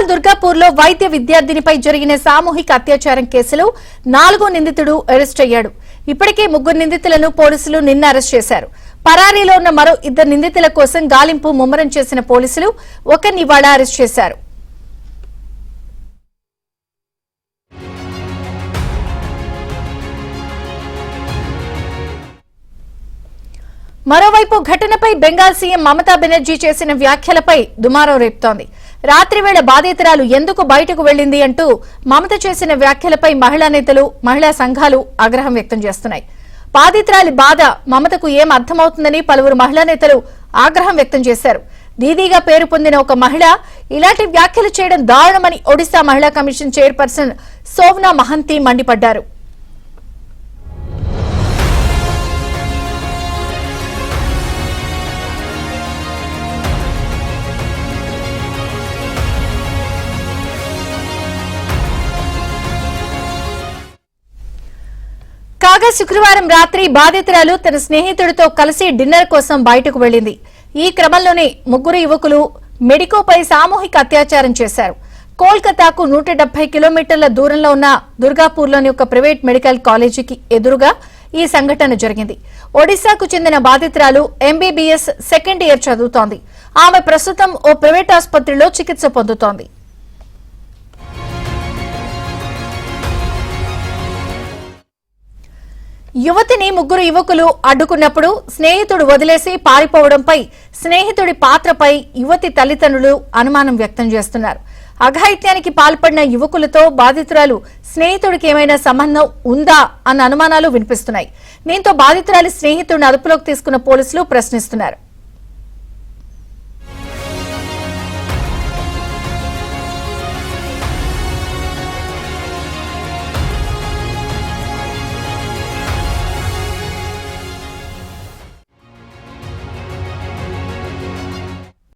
బెంగాల్ దుర్గాపూర్లో వైద్య విద్యార్థినిపై జరిగిన సామూహిక అత్యాచారం కేసులో 4వ నిందితుడు అరెస్ట్ అయ్యాడు. ఇప్పటికే 3 నిందితులను పోలీసులు నిన్న అరెస్ట్ చేశారు. పరారీలో ఉన్న మరో 2 నిందితుల కోసం గాలింపు ముమ్మరం చేసిన పోలీసులు ఒకరిని ఇవాళ అరెస్ట్ చేశారు. మరోవైపు ఘటనపై బెంగాల్ సీఎం మమతా బెనర్జీ చేసిన వ్యాఖ్యలపై దుమారం రేపుతోంది. రాత్రివేళ బాధితురాలు ఎందుకు బయటకు వెళ్లింది అంటూ మమత చేసిన వ్యాఖ్యలపై మహిళా నేతలు, మహిళా సంఘాలు ఆగ్రహం వ్యక్తం చేస్తున్నాయి. బాధితురాలి బాధ మమతకు ఏం అర్థమవుతుందని పలువురు మహిళా నేతలు ఆగ్రహం వ్యక్తం చేశారు. దీదీగా పేరు పొందిన ఒక మహిళ ఇలాంటి వ్యాఖ్యలు చేయడం దారుణమని ఒడిశా మహిళా కమిషన్ చైర్పర్సన్ సోవ్నా మహంతి మండిపడ్డారు. కాగా శుక్రవారం రాత్రి బాధితురాలు తన స్నేహితుడితో కలిసి డిన్నర్ కోసం బయటకు వెళ్లింది. ఈ క్రమంలోనే 3 యువకులు మెడికోపై సామూహిక అత్యాచారం చేశారు. కోల్కతాకు 170 కిలోమీటర్ల దూరంలో ఉన్న దుర్గాపూర్లోని ఒక ప్రైవేట్ మెడికల్ కాలేజీకి ఎదురుగా ఈ సంఘటన జరిగింది. ఒడిశాకు చెందిన బాధితురాలు ఎంబీబీఎస్ సెకండ్ ఇయర్ చదువుతోంది. ఆమె ప్రస్తుతం ఓ ప్రైవేట్ ఆసుపత్రిలో చికిత్స పొందుతోంది. యువతిని 3 యువకులు అడ్డుకున్నప్పుడు స్నేహితుడు వదిలేసి పారిపోవడంపై స్నేహితుడి పాత్రపై యువతి తల్లిదండ్రులు అనుమానం వ్యక్తం చేస్తున్నారు. అఘాయిత్యానికి పాల్పడిన యువకులతో బాధితురాలు స్నేహితుడికి ఏమైనా సంబంధం ఉందా అన్న అనుమానాలు వినిపిస్తున్నాయి. దీంతో బాధితురాలి స్నేహితుడిని అదుపులోకి తీసుకున్న పోలీసులు ప్రశ్నిస్తున్నారు.